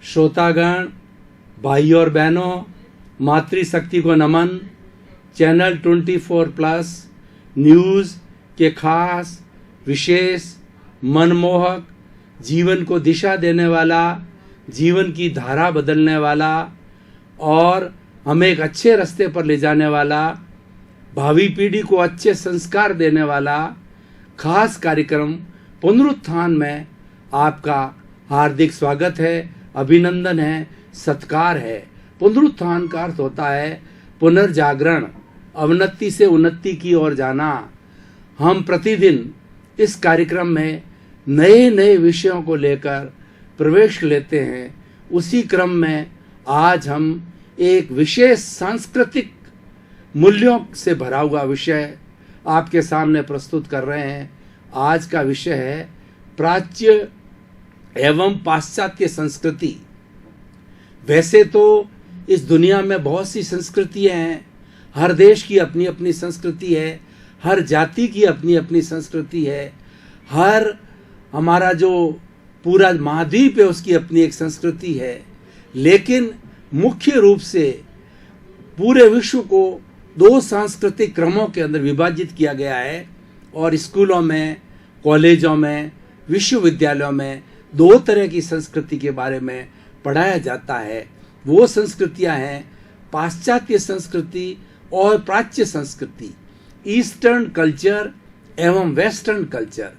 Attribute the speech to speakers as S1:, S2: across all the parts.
S1: श्रोतागण, भाई और बहनों, मातृशक्ति को नमन। चैनल 24+ न्यूज़ के खास, विशेष, मनमोहक, जीवन को दिशा देने वाला, जीवन की धारा बदलने वाला और हमें एक अच्छे रास्ते पर ले जाने वाला, भावी पीढ़ी को अच्छे संस्कार देने वाला खास कार्यक्रम पुनरुत्थान में आपका हार्दिक स्वागत है, अभिनंदन है, सत्कार है। पुनरुत्थान का अर्थ होता है पुनर्जागरण, अवनति से उन्नति की ओर जाना। हम प्रतिदिन इस कार्यक्रम में नए नए विषयों को लेकर प्रवेश लेते हैं। उसी क्रम में आज हम एक विशेष सांस्कृतिक मूल्यों से भरा हुआ विषय आपके सामने प्रस्तुत कर रहे हैं। आज का विषय है प्राच्य एवं पाश्चात्य संस्कृति। वैसे तो इस दुनिया में बहुत सी संस्कृतियां हैं, हर देश की अपनी अपनी संस्कृति है, हर जाति की अपनी अपनी संस्कृति है, हर हमारा जो पूरा महाद्वीप है उसकी अपनी एक संस्कृति है। लेकिन मुख्य रूप से पूरे विश्व को दो सांस्कृतिक क्रमों के अंदर विभाजित किया गया है और स्कूलों में, कॉलेजों में, विश्वविद्यालयों में दो तरह की संस्कृति के बारे में पढ़ाया जाता है। वो संस्कृतियां हैं पाश्चात्य संस्कृति और प्राच्य संस्कृति, ईस्टर्न कल्चर एवं वेस्टर्न कल्चर,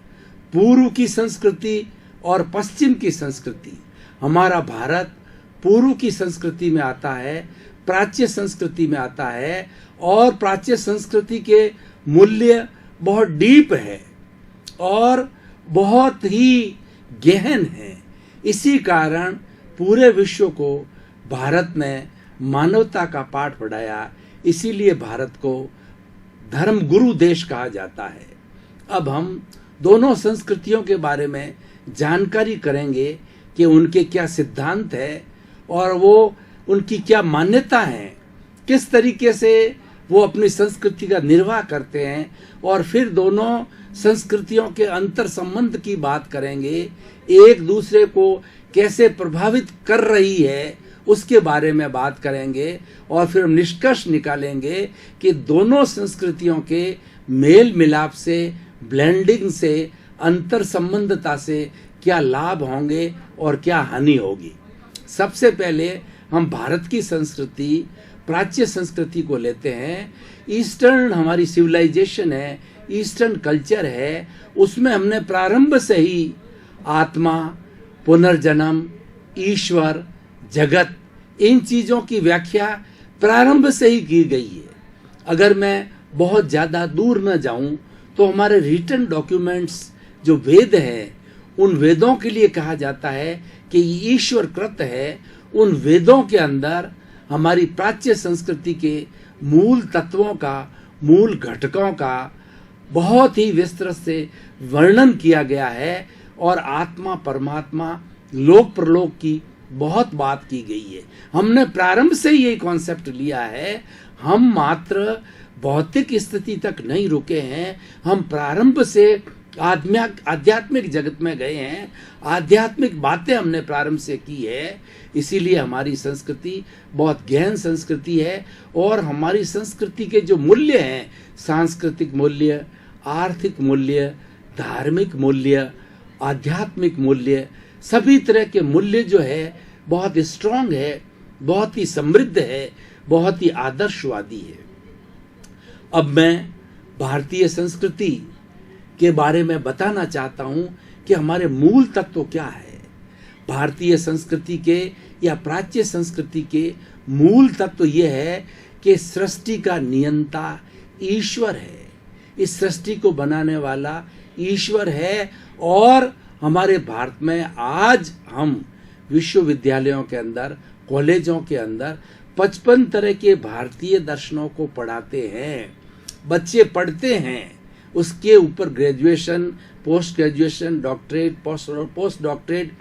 S1: पूर्व की संस्कृति और पश्चिम की संस्कृति। हमारा भारत पूर्व की संस्कृति में आता है, प्राच्य संस्कृति में आता है और प्राच्य संस्कृति के मूल्य बहुत डीप है और बहुत ही गहन है। इसी कारण पूरे विश्व को भारत ने मानवता का पाठ पढ़ाया, इसीलिए भारत को धर्म गुरु देश कहा जाता है। अब हम दोनों संस्कृतियों के बारे में जानकारी करेंगे कि उनके क्या सिद्धांत है और वो उनकी क्या मान्यता है, किस तरीके से वो अपनी संस्कृति का निर्वाह करते हैं और फिर दोनों संस्कृतियों के अंतर संबंध की बात करेंगे। एक दूसरे को कैसे प्रभावित कर रही है उसके बारे में बात करेंगे और फिर हम निष्कर्ष निकालेंगे कि दोनों संस्कृतियों के मेल मिलाप से, ब्लेंडिंग से, अंतर संबंधता से क्या लाभ होंगे और क्या हानि होगी। सबसे पहले हम भारत की संस्कृति, प्राच्य संस्कृति को लेते हैं। ईस्टर्न हमारी सिविलाइजेशन है, ईस्टर्न कल्चर है, उसमें हमने प्रारंभ से ही आत्मा, पुनर्जन्म, ईश्वर, जगत, इन चीज़ों की व्याख्या प्रारंभ से ही की गई है। अगर मैं बहुत ज़्यादा दूर न जाऊं तो हमारे रिटन डॉक्यूमेंट्स जो वेद हैं, उन वेदों के लिए कहा जाता है कि ईश्वर कृत है। उन वेदों के अंदर हमारी प्राच्य संस्कृति के मूल तत्वों का, मूल घटकों का बहुत ही विस्तृत से वर्णन किया गया है और आत्मा, परमात्मा, लोक प्रलोक की बहुत बात की गई है। हमने प्रारंभ से यही कॉन्सेप्ट लिया है। हम मात्र भौतिक स्थिति तक नहीं रुके हैं, हम प्रारंभ से आध्यात्मिक जगत में गए हैं, आध्यात्मिक बातें हमने प्रारंभ से की है। इसीलिए हमारी संस्कृति बहुत गहन संस्कृति है और हमारी संस्कृति के जो मूल्य हैं, सांस्कृतिक मूल्य, आर्थिक मूल्य, धार्मिक मूल्य, आध्यात्मिक मूल्य, सभी तरह के मूल्य जो है बहुत स्ट्रांग है, बहुत ही समृद्ध है, बहुत ही आदर्शवादी है। अब मैं भारतीय संस्कृति के बारे में बताना चाहता हूँ कि हमारे मूल तत्व क्या है। भारतीय संस्कृति के या प्राच्य संस्कृति के मूल तत्व ये है कि सृष्टि का नियंता ईश्वर है। इस सृष्टि को बनाने वाला ईश्वर है और हमारे भारत में आज हम विश्वविद्यालयों के अंदर, कॉलेजों के अंदर 55 तरह के भारतीय दर्शनों को पढ़ाते हैं। बच्चे पढ़ते हैं, उसके ऊपर graduation, post graduation, doctorate, post doctorate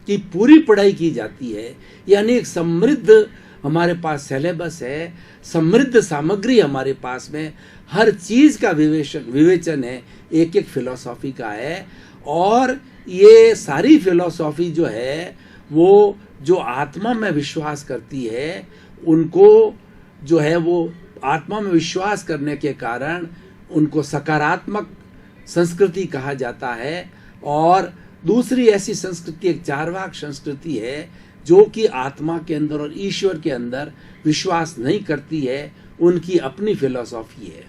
S1: की पूरी पढ़ाई की जाती है। यानी एक समृद्ध हमारे पास सिलेबस है, समृद्ध सामग्री हमारे पास में, हर चीज़ का विवेचन है, एक एक फिलॉसफी का है। और ये सारी फिलॉसफी जो है वो जो आत्मा में विश्वास करती है उनको जो है वो आत्मा में विश्वास करने के कारण उनको सकारात्मक संस्कृति कहा जाता है। और दूसरी ऐसी संस्कृति एक चार्वाक संस्कृति है जो कि आत्मा के अंदर और ईश्वर के अंदर विश्वास नहीं करती है, उनकी अपनी फिलॉसफी है।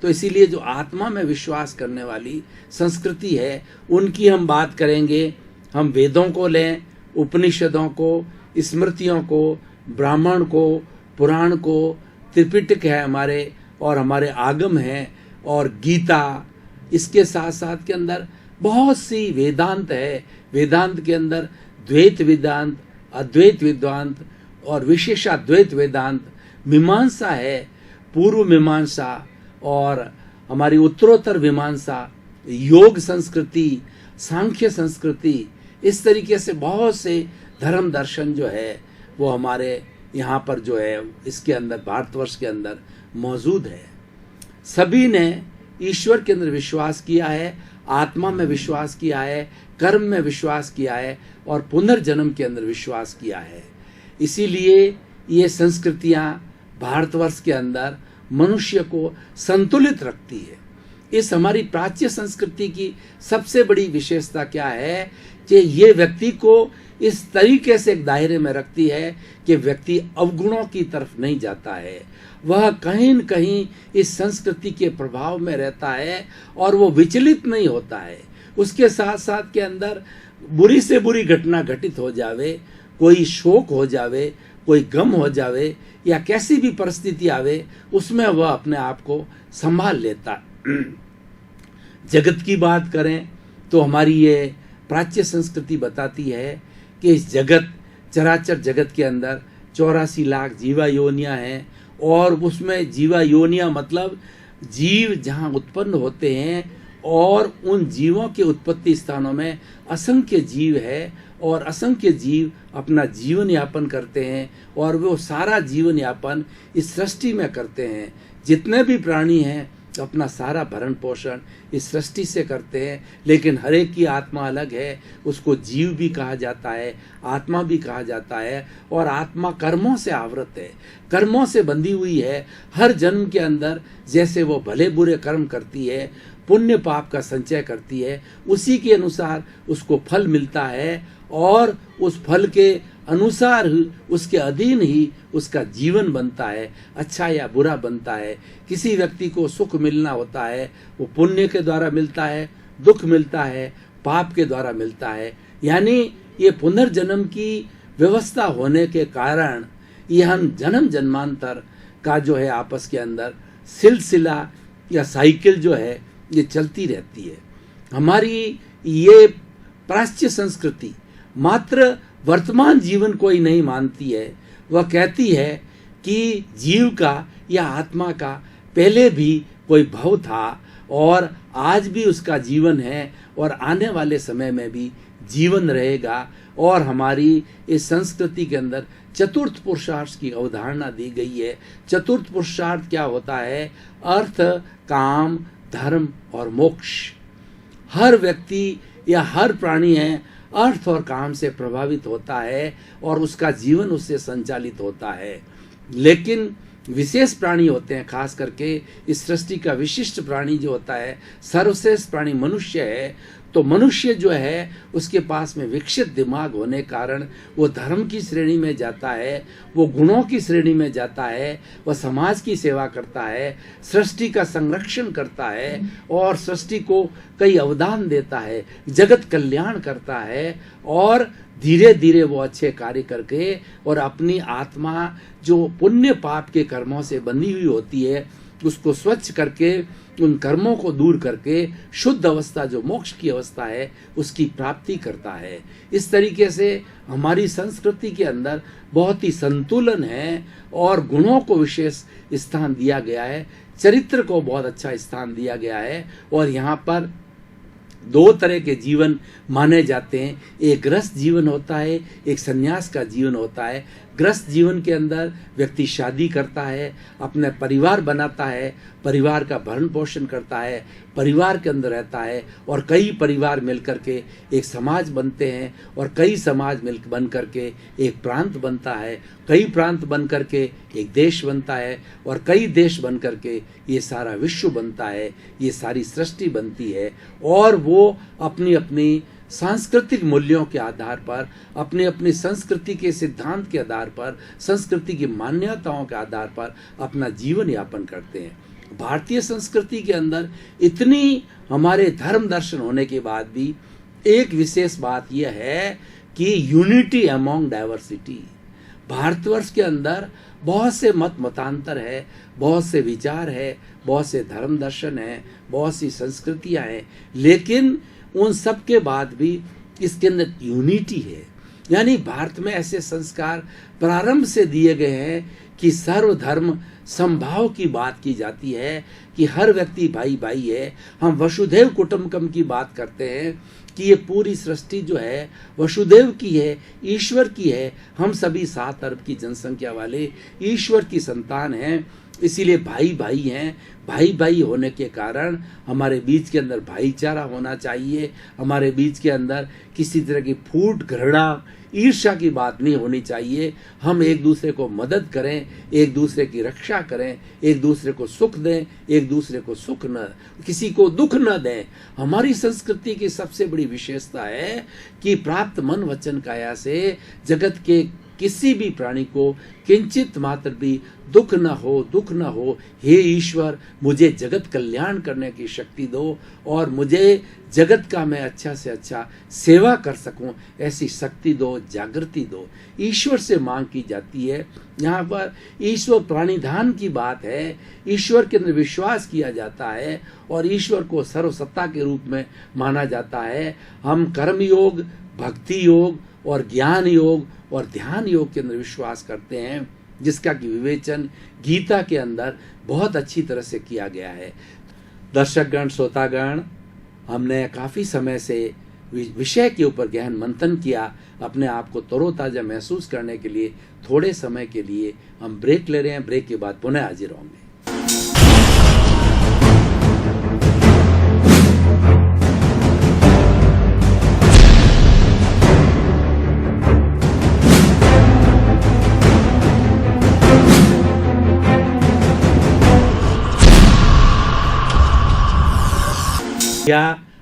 S1: तो इसीलिए जो आत्मा में विश्वास करने वाली संस्कृति है उनकी हम बात करेंगे। हम वेदों को लें, उपनिषदों को, स्मृतियों को, ब्राह्मण को, पुराण को, त्रिपिटक है हमारे और हमारे आगम हैं और गीता, इसके साथ साथ के अंदर बहुत सी वेदांत है। वेदांत के अंदर द्वैत वेदांत, अद्वैत वेदांत और विशेषाद्वैत वेदांत, मीमांसा है, पूर्व मीमांसा और हमारी उत्तरोत्तर मीमांसा, योग संस्कृति, सांख्य संस्कृति, इस तरीके से बहुत से धर्म दर्शन जो है वो हमारे यहाँ पर जो है इसके अंदर भारतवर्ष के अंदर मौजूद है। सभी ने ईश्वर के अंदर विश्वास किया है, आत्मा में विश्वास किया है, कर्म में विश्वास किया है और पुनर्जन्म के अंदर विश्वास किया है। इसीलिए ये संस्कृतियाँ भारतवर्ष के अंदर मनुष्य को संतुलित रखती है। इस हमारी प्राच्य संस्कृति की सबसे बड़ी विशेषता क्या है कि ये व्यक्ति को इस तरीके से एक दायरे में रखती है कि व्यक्ति अवगुणों की तरफ नहीं जाता है, वह कहीं न कहीं इस संस्कृति के प्रभाव में रहता है और वो विचलित नहीं होता है। उसके साथ साथ के अंदर बुरी से बुरी घटना घटित हो जावे, कोई शोक हो जावे, कोई गम हो जावे या कैसी भी परिस्थिति आवे, उसमें वह अपने आप को संभाल लेता। जगत की बात करें तो हमारी ये प्राच्य संस्कृति बताती है कि इस जगत, चराचर जगत के अंदर 84 लाख जीवा योनियाँ हैं और उसमें जीवा योनियाँ मतलब जीव जहाँ उत्पन्न होते हैं और उन जीवों के उत्पत्ति स्थानों में असंख्य जीव है और असंख्य जीव अपना जीवन यापन करते हैं और वो सारा जीवन यापन इस सृष्टि में करते हैं। जितने भी प्राणी हैं अपना सारा भरण पोषण इस सृष्टि से करते हैं, लेकिन हर एक की आत्मा अलग है। उसको जीव भी कहा जाता है, आत्मा भी कहा जाता है और आत्मा कर्मों से आवृत है, कर्मों से बंधी हुई है। हर जन्म के अंदर जैसे वो भले बुरे कर्म करती है, पुण्य पाप का संचय करती है, उसी के अनुसार उसको फल मिलता है और उस फल के अनुसार ही उसके अधीन ही उसका जीवन बनता है, अच्छा या बुरा बनता है। किसी व्यक्ति को सुख मिलना होता है वो पुण्य के द्वारा मिलता है, दुख मिलता है पाप के द्वारा मिलता है। यानी ये पुनर्जन्म की व्यवस्था होने के कारण ये हम जन्म जन्मांतर का जो है आपस के अंदर सिलसिला या साइकिल जो है ये चलती रहती है। हमारी ये प्राच्य संस्कृति मात्र वर्तमान जीवन को ही नहीं मानती है, वह कहती है कि जीव का या आत्मा का पहले भी कोई भव था और आज भी उसका जीवन है और आने वाले समय में भी जीवन रहेगा। और हमारी इस संस्कृति के अंदर चतुर्थ पुरुषार्थ की अवधारणा दी गई है। चतुर्थ पुरुषार्थ क्या होता है? अर्थ, काम, धर्म और मोक्ष। हर व्यक्ति या हर प्राणी है अर्थ और काम से प्रभावित होता है और उसका जीवन उससे संचालित होता है। लेकिन विशेष प्राणी होते हैं, खास करके इस सृष्टि का विशिष्ट प्राणी जो होता है, सर्वश्रेष्ठ प्राणी मनुष्य है। तो मनुष्य जो है उसके पास में विकसित दिमाग होने कारण वो धर्म की श्रेणी में जाता है, वो गुणों की श्रेणी में जाता है, वह समाज की सेवा करता है, सृष्टि का संरक्षण करता है और सृष्टि को कई अवदान देता है, जगत कल्याण करता है और धीरे धीरे वो अच्छे कार्य करके और अपनी आत्मा जो पुण्य पाप के कर्मों से बंधी हुई होती है उसको स्वच्छ करके, उन कर्मों को दूर करके शुद्ध अवस्था जो मोक्ष की अवस्था है उसकी प्राप्ति करता है। इस तरीके से हमारी संस्कृति के अंदर बहुत ही संतुलन है और गुणों को विशेष स्थान दिया गया है, चरित्र को बहुत अच्छा स्थान दिया गया है और यहाँ पर दो तरह के जीवन माने जाते हैं। एक गृहस्थ जीवन होता है, एक संन्यास का जीवन होता है। गृहस्थ जीवन के अंदर व्यक्ति शादी करता है, अपने परिवार बनाता है, परिवार का भरण पोषण करता है, परिवार के अंदर रहता है और कई परिवार मिलकर के एक समाज बनते हैं और कई समाज मिल बन करके एक प्रांत बनता है, कई प्रांत बन करके एक देश बनता है और कई देश बन करके ये सारा विश्व बनता है, ये सारी सृष्टि बनती है। और वो अपनी अपनी सांस्कृतिक मूल्यों के आधार पर, अपनी अपनी संस्कृति के सिद्धांत के आधार पर, संस्कृति की मान्यताओं के आधार पर अपना जीवन यापन करते हैं। भारतीय संस्कृति के अंदर इतनी हमारे धर्म दर्शन होने के बाद भी एक विशेष बात यह है कि यूनिटी अमॉन्ग डाइवर्सिटी। भारतवर्ष के अंदर बहुत से मतांतर है, बहुत से विचार है, बहुत से धर्म दर्शन है, बहुत सी संस्कृतियां हैं, लेकिन उन सब के बाद भी इसके अंदर यूनिटी है। यानी भारत में ऐसे संस्कार प्रारंभ से दिए गए हैं कि सर्वधर्म समभाव की बात की जाती है, कि हर व्यक्ति भाई भाई है। हम वसुधैव कुटुंबकम की बात करते हैं कि ये पूरी सृष्टि जो है वसुदेव की है, ईश्वर की है। हम सभी 7 अरब की जनसंख्या वाले ईश्वर की संतान हैं, इसीलिए भाई भाई हैं। भाई भाई होने के कारण हमारे बीच के अंदर भाईचारा होना चाहिए। हमारे बीच के अंदर किसी तरह की फूट, घृणा, ईर्ष्या की बात नहीं होनी चाहिए। हम एक दूसरे को मदद करें, एक दूसरे की रक्षा करें, एक दूसरे को सुख दें, एक दूसरे को सुख न, किसी को दुख न दें। हमारी संस्कृति की सबसे बड़ी विशेषता है कि प्राप्त मन वचन काया से जगत के किसी भी प्राणी को किंचित मात्र भी दुख न हो। हे ईश्वर, मुझे जगत कल्याण करने की शक्ति दो और मुझे जगत का मैं अच्छा से अच्छा सेवा कर सकूं, ऐसी शक्ति दो, जागृति दो। ईश्वर से मांग की जाती है। यहाँ पर ईश्वर प्राणिधान की बात है। ईश्वर के अंदर विश्वास किया जाता है और ईश्वर को सर्वसत्ता के रूप में माना जाता है। हम कर्म योग, भक्ति योग और ज्ञान योग और ध्यान योग के अंदर विश्वास करते हैं, जिसका कि विवेचन गीता के अंदर बहुत अच्छी तरह से किया गया है। दर्शकगण, श्रोतागण, हमने काफ़ी समय से विषय के ऊपर गहन मंथन किया। अपने आप को तरोताज़ा महसूस करने के लिए थोड़े समय के लिए हम ब्रेक ले रहे हैं। ब्रेक के बाद पुनः हाजिर होंगे।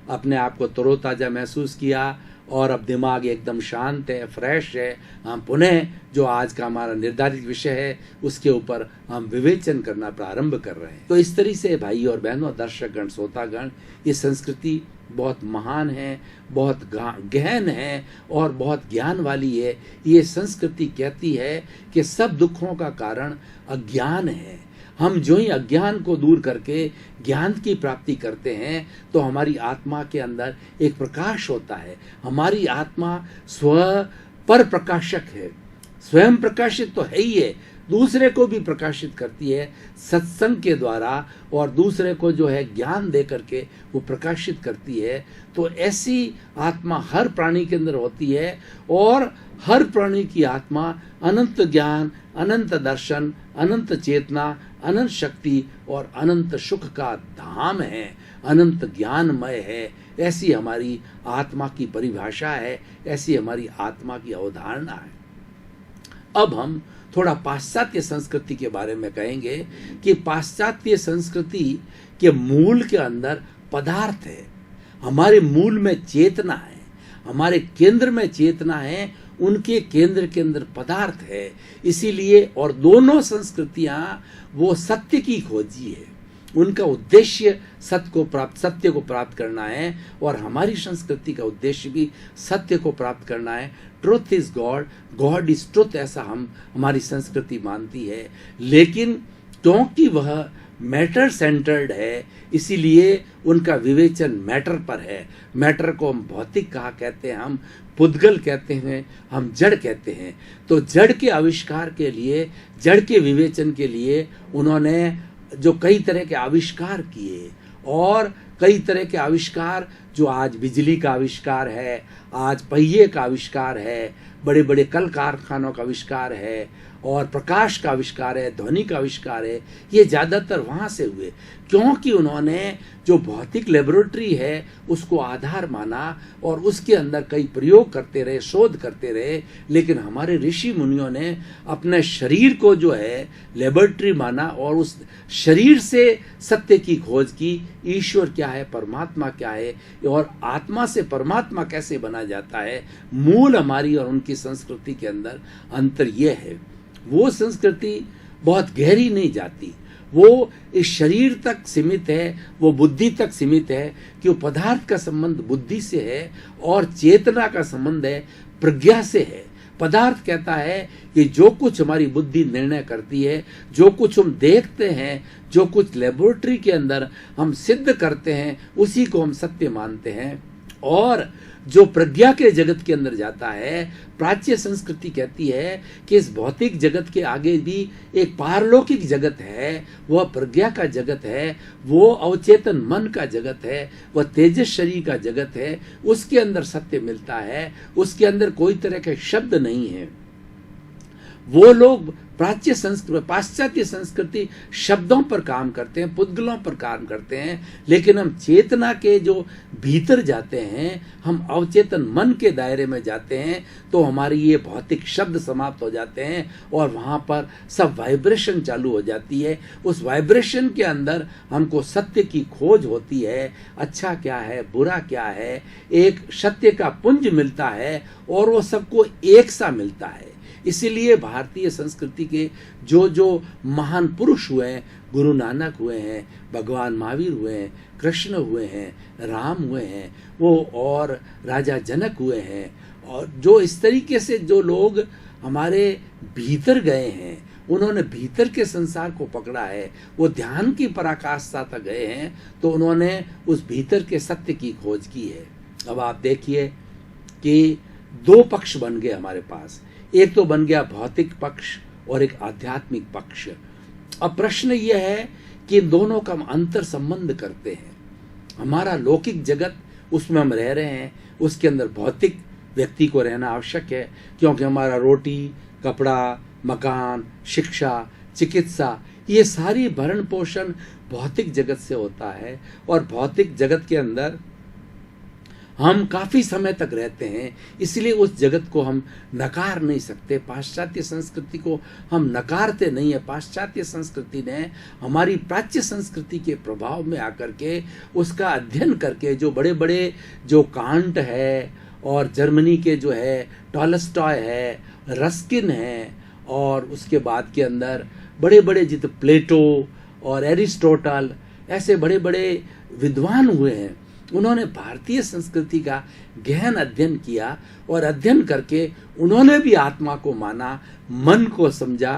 S1: अपने आप को तरोताजा महसूस किया और अब दिमाग एकदम शांत है, फ्रेश है। हम पुनः जो आज का हमारा निर्धारित विषय है उसके ऊपर हम विवेचन करना प्रारंभ कर रहे हैं। तो इस तरह से भाई और बहनों, दर्शकगण, श्रोतागण, ये संस्कृति बहुत महान है, बहुत गहन है और बहुत ज्ञान वाली है। ये संस्कृति कहती है कि सब दुखों का कारण अज्ञान है। हम जो ही अज्ञान को दूर करके ज्ञान की प्राप्ति करते हैं तो हमारी आत्मा के अंदर एक प्रकाश होता है। हमारी आत्मा स्व पर प्रकाशक है, स्वयं प्रकाशित तो है ही है, दूसरे को भी प्रकाशित करती है सत्संग के द्वारा और दूसरे को जो है ज्ञान दे करके वो प्रकाशित करती है। तो ऐसी आत्मा हर प्राणी के अंदर होती है और हर प्राणी की आत्मा अनंत ज्ञान, अनंत दर्शन, अनंत चेतना, अनंत शक्ति और अनंत सुख का धाम है, अनंत ज्ञानमय है। ऐसी हमारी आत्मा की परिभाषा है, ऐसी हमारी आत्मा की अवधारणा है। अब हम थोड़ा पाश्चात्य संस्कृति के बारे में कहेंगे कि पाश्चात्य संस्कृति के मूल के अंदर पदार्थ है, हमारे मूल में चेतना है, हमारे केंद्र में चेतना है, उनके केंद्र के अंदर पदार्थ है। इसीलिए और दोनों संस्कृतियां वो सत्य की खोजी है, उनका उद्देश्य सत्य को प्राप्त करना है और हमारी संस्कृति का उद्देश्य भी सत्य को प्राप्त करना है। Truth is God, God is truth, ऐसा हमारी संस्कृति मानती है। लेकिन क्योंकि वह मैटर सेंटर्ड है, इसीलिए उनका विवेचन मैटर पर है। मैटर को हम भौतिक कहा कहते हैं, हम पुद्गल कहते हैं, हम जड़ कहते हैं। तो जड़ के आविष्कार के लिए, जड़ के विवेचन के लिए उन्होंने जो कई तरह के आविष्कार किए और कई तरह के आविष्कार जो आज बिजली का आविष्कार है, आज पहिए का आविष्कार है, बड़े बड़े कल कारखानों का आविष्कार है और प्रकाश का आविष्कार है, ध्वनि का आविष्कार है, ये ज़्यादातर वहाँ से हुए, क्योंकि उन्होंने जो भौतिक लेबोरेटरी है उसको आधार माना और उसके अंदर कई प्रयोग करते रहे, शोध करते रहे। लेकिन हमारे ऋषि मुनियों ने अपने शरीर को जो है लेबोरेटरी माना और उस शरीर से सत्य की खोज की, ईश्वर क्या है, परमात्मा क्या है और आत्मा से परमात्मा कैसे बना जाता है। मूल हमारी और उनकी संस्कृति के अंदर अंतर यह है, वो संस्कृति बहुत गहरी नहीं जाती, वो इस शरीर तक सीमित है, वो बुद्धि तक सीमित है कि वो पदार्थ का संबंध बुद्धि से है और चेतना का संबंध है प्रज्ञा से है। पदार्थ कहता है कि जो कुछ हमारी बुद्धि निर्णय करती है, जो कुछ हम देखते हैं, जो कुछ लेबोरेटरी के अंदर हम सिद्ध करते हैं, उसी को हम सत्य मानते हैं। और जो प्रज्ञा के जगत के अंदर जाता है, प्राच्य संस्कृति कहती है कि इस भौतिक जगत के आगे भी एक पारलौकिक जगत है, वह प्रज्ञा का जगत है, वो अवचेतन मन का जगत है, वह तेजस शरीर का जगत है, उसके अंदर सत्य मिलता है, उसके अंदर कोई तरह के शब्द नहीं है। वो लोग पाश्चात्य संस्कृति शब्दों पर काम करते हैं, पुद्गलों पर काम करते हैं, लेकिन हम चेतना के जो भीतर जाते हैं, हम अवचेतन मन के दायरे में जाते हैं, तो हमारी ये भौतिक शब्द समाप्त हो जाते हैं और वहाँ पर सब वाइब्रेशन चालू हो जाती है। उस वाइब्रेशन के अंदर हमको सत्य की खोज होती है, अच्छा क्या है, बुरा क्या है, एक सत्य का पुंज मिलता है और वो सबको एक सा मिलता है। इसीलिए भारतीय संस्कृति के जो जो महान पुरुष हुए हैं, गुरु नानक हुए हैं, भगवान महावीर हुए हैं, कृष्ण हुए हैं, राम हुए हैं, वो और राजा जनक हुए हैं, और जो इस तरीके से जो लोग हमारे भीतर गए हैं, उन्होंने भीतर के संसार को पकड़ा है, वो ध्यान की पराकाष्ठा तक गए हैं, तो उन्होंने उस भीतर के सत्य की खोज की है। अब आप देखिए कि दो पक्ष बन गए हमारे पास, एक तो बन गया भौतिक पक्ष और एक आध्यात्मिक पक्ष। अब प्रश्न यह है कि दोनों का हम अंतर संबंध करते हैं। हमारा लौकिक जगत, उसमें हम रह रहे हैं, उसके अंदर भौतिक व्यक्ति को रहना आवश्यक है, क्योंकि हमारा रोटी, कपड़ा, मकान, शिक्षा, चिकित्सा, ये सारी भरण पोषण भौतिक जगत से होता है। और भौतिक जगत के अंदर हम काफ़ी समय तक रहते हैं, इसलिए उस जगत को हम नकार नहीं सकते। पाश्चात्य संस्कृति को हम नकारते नहीं है। पाश्चात्य संस्कृति ने हमारी प्राच्य संस्कृति के प्रभाव में आकर के उसका अध्ययन करके जो बड़े बड़े जो कांट है और जर्मनी के जो है टॉलस्टॉय है, रस्किन है, और उसके बाद के अंदर बड़े बड़े जित प्लेटो और एरिस्टोटल, ऐसे बड़े बड़े विद्वान हुए हैं। उन्होंने भारतीय संस्कृति का गहन अध्ययन किया और अध्ययन करके उन्होंने भी आत्मा को माना, मन को समझा,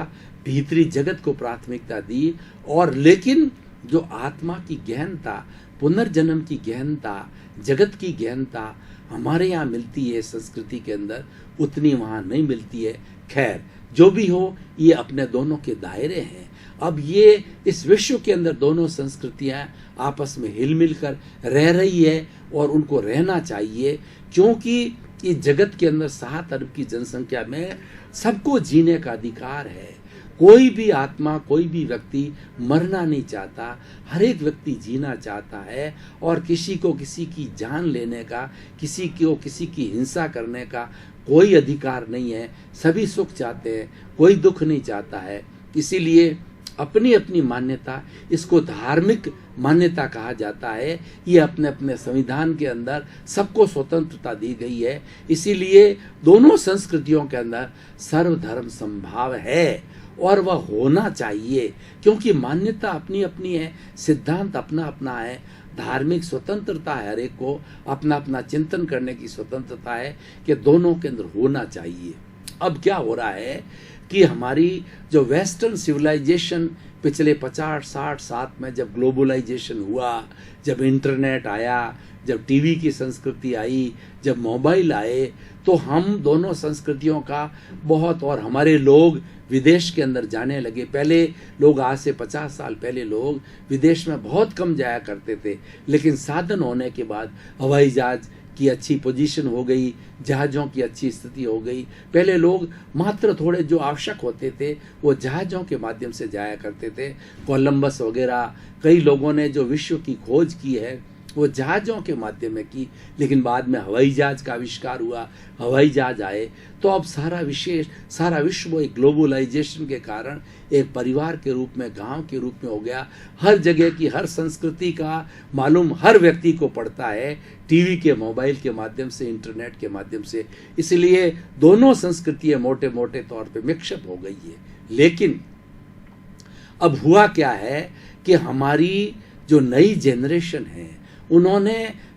S1: भीतरी जगत को प्राथमिकता दी। और लेकिन जो आत्मा की गहनता, पुनर्जन्म की गहनता, जगत की गहनता हमारे यहाँ मिलती है संस्कृति के अंदर, उतनी वहाँ नहीं मिलती है। खैर, जो भी हो, ये अपने दोनों के दायरे हैं। अब ये इस विश्व के अंदर दोनों संस्कृतियां आपस में हिल मिल कर रह रही है और उनको रहना चाहिए, क्योंकि इस जगत के अंदर 7 अरब की जनसंख्या में सबको जीने का अधिकार है। कोई भी आत्मा, कोई भी व्यक्ति मरना नहीं चाहता, हर एक व्यक्ति जीना चाहता है और किसी को किसी की जान लेने का, किसी को किसी की हिंसा करने का कोई अधिकार नहीं है। सभी सुख चाहते हैं, कोई दुख नहीं चाहता है। इसीलिए अपनी अपनी मान्यता, इसको धार्मिक मान्यता कहा जाता है, ये अपने अपने संविधान के अंदर सबको स्वतंत्रता दी गई है। इसीलिए दोनों संस्कृतियों के अंदर सर्वधर्म संभाव है और वह होना चाहिए, क्योंकि मान्यता अपनी अपनी है, सिद्धांत अपना अपना है, धार्मिक स्वतंत्रता है, हर एक को अपना अपना चिंतन करने की स्वतंत्रता है कि दोनों के अंदर होना चाहिए। अब क्या हो रहा है कि हमारी जो वेस्टर्न सिविलाइजेशन पिछले 50-60 में जब ग्लोबलाइजेशन हुआ, जब इंटरनेट आया, जब टीवी की संस्कृति आई, जब मोबाइल आए, तो हम दोनों संस्कृतियों का बहुत, और हमारे लोग विदेश के अंदर जाने लगे। पहले लोग, आज से 50 साल पहले लोग विदेश में बहुत कम जाया करते थे, लेकिन साधन होने के बाद हवाई जहाज की अच्छी पोजीशन हो गई, जहाज़ों की अच्छी स्थिति हो गई। पहले लोग मात्र थोड़े जो आवश्यक होते थे वो जहाज़ों के माध्यम से जाया करते थे। कोलंबस वगैरह कई लोगों ने जो विश्व की खोज की है वो जहाज़ों के माध्यम में की, लेकिन बाद में हवाई जहाज़ का आविष्कार हुआ, हवाई जहाज़ आए, तो अब सारा विश्व एक ग्लोबलाइजेशन के कारण एक परिवार के रूप में, गांव के रूप में हो गया। हर जगह की हर संस्कृति का मालूम हर व्यक्ति को पड़ता है, टीवी के, मोबाइल के माध्यम से, इंटरनेट के माध्यम से। इसलिए दोनों संस्कृतियाँ मोटे मोटे तौर पे मिक्सअप हो गई है। लेकिन अब हुआ क्या है कि हमारी जो नई जनरेशन है उन्होंने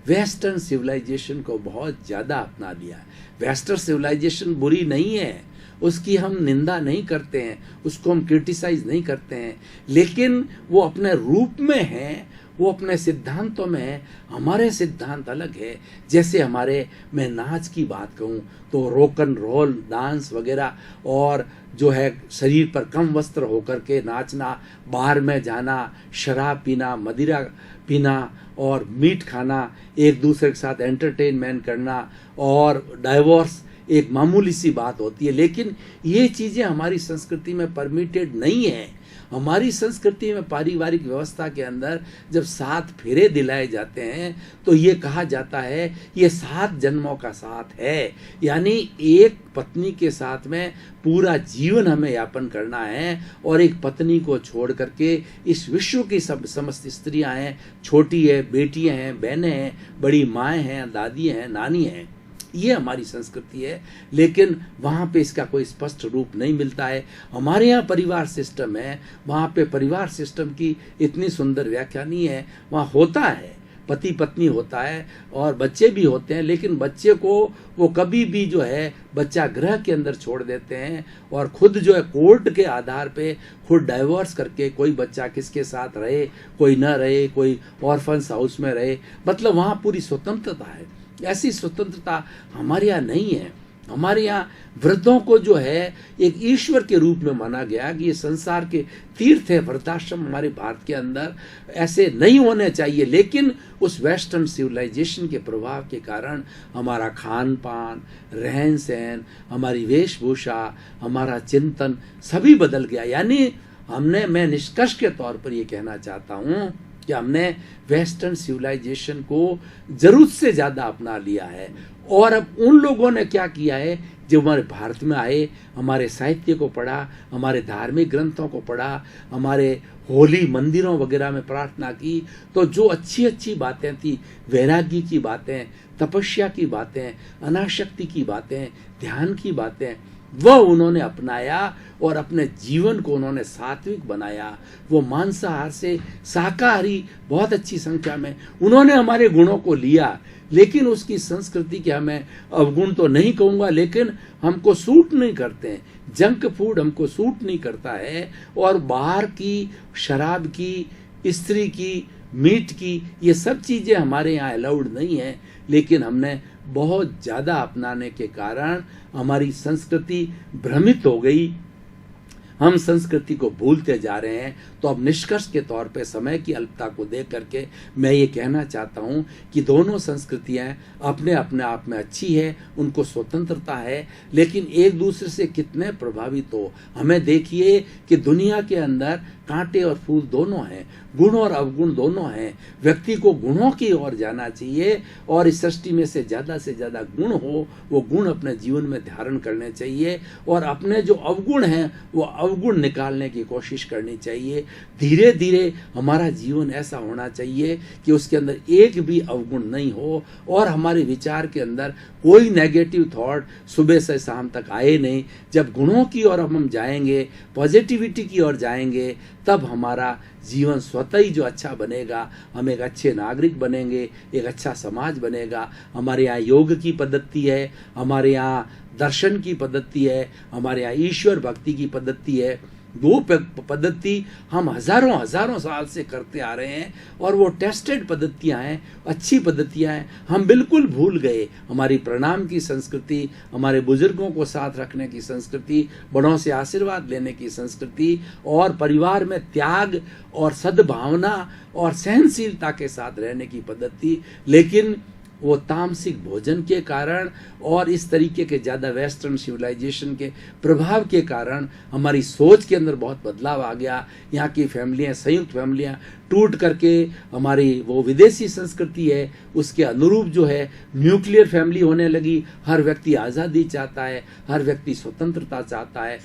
S1: वेस्टर्न सिविलाइजेशन को बहुत ज़्यादा अपना लिया। वेस्टर्न सिविलाइजेशन बुरी नहीं है, उसकी हम निंदा नहीं करते हैं, उसको हम क्रिटिसाइज नहीं करते हैं, लेकिन वो अपने रूप में है, वो अपने सिद्धांतों में है। हमारे सिद्धांत अलग है। जैसे मैं नाच की बात कहूँ तो रॉक एंड रोल डांस वगैरह, और जो है शरीर पर कम वस्त्र होकर के नाचना, बाहर में जाना, शराब पीना, मदिरा पीना और मीट खाना, एक दूसरे के साथ एंटरटेनमेंट करना, और डाइवोर्स एक मामूली सी बात होती है। लेकिन ये चीज़ें हमारी संस्कृति में परमिटेड नहीं है। हमारी संस्कृति में पारिवारिक व्यवस्था के अंदर जब 7 फेरे दिलाए जाते हैं तो ये कहा जाता है ये 7 जन्मों का साथ है, यानी एक पत्नी के साथ में पूरा जीवन हमें यापन करना है, और एक पत्नी को छोड़ करके इस विश्व की समस्त स्त्रियां हैं, छोटी है, बेटियां हैं, बहनें हैं, बड़ी माएँ हैं, दादी हैं, नानी हैं, ये हमारी संस्कृति है। लेकिन वहाँ पे इसका कोई स्पष्ट रूप नहीं मिलता है। हमारे यहाँ परिवार सिस्टम है, वहाँ पे परिवार सिस्टम की इतनी सुंदर व्याख्या नहीं है। वहाँ होता है, पति पत्नी होता है और बच्चे भी होते हैं, लेकिन बच्चे को वो कभी भी जो है बच्चा गृह के अंदर छोड़ देते हैं, और खुद जो है कोर्ट के आधार पे खुद डाइवोर्स करके कोई बच्चा किसके साथ रहे, कोई न रहे, कोई ऑर्फन्स हाउस में रहे, मतलब वहाँ पूरी स्वतंत्रता है। ऐसी स्वतंत्रता हमारे यहाँ नहीं है। हमारे यहाँ वृद्धों को जो है एक ईश्वर के रूप में माना गया कि ये संसार के तीर्थ है। वृद्धाश्रम हमारे भारत के अंदर ऐसे नहीं होने चाहिए, लेकिन उस वेस्टर्न सिविलाइजेशन के प्रभाव के कारण हमारा खान पान, रहन सहन, हमारी वेशभूषा, हमारा चिंतन सभी बदल गया। यानी मैं निष्कर्ष के तौर पर ये कहना चाहता हूँ कि हमने वेस्टर्न सिविलाइजेशन को जरूरत से ज़्यादा अपना लिया है। और अब उन लोगों ने क्या किया है, जो हमारे भारत में आए, हमारे साहित्य को पढ़ा, हमारे धार्मिक ग्रंथों को पढ़ा, हमारे होली मंदिरों वगैरह में प्रार्थना की, तो जो अच्छी अच्छी बातें थी, वैराग्य की बातें, तपस्या की बातें, अनाशक्ति की बातें, ध्यान की बातें, वह उन्होंने अपनाया और अपने जीवन को उन्होंने सात्विक बनाया। वो मांसाहार से शाकाहारी बहुत अच्छी संख्या में उन्होंने हमारे गुणों को लिया, लेकिन उसकी संस्कृति के हमें अवगुण तो नहीं कहूँगा, लेकिन हमको सूट नहीं करते हैं। जंक फूड हमको सूट नहीं करता है, और बाहर की शराब की, स्त्री की, मीट की, ये सब चीज़ें हमारे यहाँ अलाउड नहीं है। लेकिन हमने बहुत ज़्यादा अपनाने के कारण हमारी संस्कृति भ्रमित हो गई, हम संस्कृति को भूलते जा रहे हैं। तो अब निष्कर्ष के तौर पे समय की अल्पता को देख करके मैं ये कहना चाहता हूँ कि दोनों संस्कृतियाँ अपने अपने आप में अच्छी है, उनको स्वतंत्रता है, लेकिन एक दूसरे से कितने प्रभावित हो। हमें देखिए कि दुनिया के अंदर कांटे और फूल दोनों हैं, गुण और अवगुण दोनों हैं। व्यक्ति को गुणों की ओर जाना चाहिए, और इस सृष्टि में से ज़्यादा गुण हो, वो गुण अपने जीवन में धारण करने चाहिए, और अपने जो अवगुण हैं वो अवगुण निकालने की कोशिश करनी चाहिए। धीरे धीरे हमारा जीवन ऐसा होना चाहिए कि उसके अंदर एक भी अवगुण नहीं हो, और हमारे विचार के अंदर कोई नेगेटिव थॉट सुबह से शाम तक आए नहीं। जब गुणों की ओर हम जाएंगे, पॉजिटिविटी की ओर जाएंगे, तब हमारा जीवन स्वतः ही जो अच्छा बनेगा, हम एक अच्छे नागरिक बनेंगे, एक अच्छा समाज बनेगा। हमारे यहाँ योग की पद्धति है, हमारे यहाँ दर्शन की पद्धति है, हमारे यहाँ ईश्वर भक्ति की पद्धति है। वो पद्धति हम हजारों साल से करते आ रहे हैं और वो टेस्टेड पद्धतियाँ हैं, अच्छी पद्धतियाँ हैं। हम बिल्कुल भूल गए हमारी प्रणाम की संस्कृति, हमारे बुजुर्गों को साथ रखने की संस्कृति, बड़ों से आशीर्वाद लेने की संस्कृति और परिवार में त्याग और सद्भावना और सहनशीलता के साथ रहने की पद्धति। लेकिन वो तामसिक भोजन के कारण और इस तरीके के ज़्यादा वेस्टर्न सिविलाइजेशन के प्रभाव के कारण हमारी सोच के अंदर बहुत बदलाव आ गया। यहाँ की फैमिलियाँ, संयुक्त फैमिलियाँ टूट करके हमारी वो विदेशी संस्कृति है उसके अनुरूप जो है न्यूक्लियर फैमिली होने लगी। हर व्यक्ति आज़ादी चाहता है, हर व्यक्ति स्वतंत्रता चाहता है।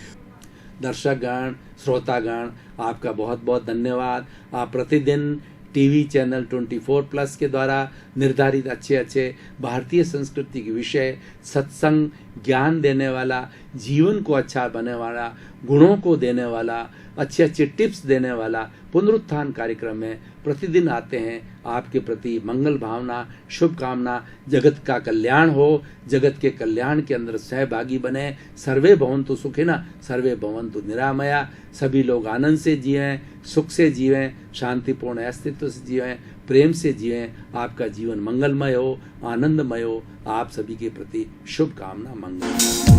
S1: दर्शकगण, श्रोतागण, आपका बहुत बहुत धन्यवाद। आप प्रतिदिन टीवी चैनल 24+ के द्वारा निर्धारित अच्छे भारतीय संस्कृति के विषय, सत्संग, ज्ञान देने वाला, जीवन को अच्छा बनने वाला, गुणों को देने वाला, अच्छे टिप्स देने वाला पुनरुत्थान कार्यक्रम में प्रतिदिन आते हैं। आपके प्रति मंगल भावना, शुभकामना, जगत का कल्याण हो, जगत के कल्याण के अंदर सहभागी बने। सर्वे भवन्तु सुखिनः, सर्वे भवन्तु निरामया। सभी लोग आनंद से जिएं, सुख से जिएं, शांतिपूर्ण अस्तित्व से जिएं, प्रेम से जिएं। आपका जीवन मंगलमय हो, आनंदमय हो। आप सभी के प्रति शुभकामना, मंगल।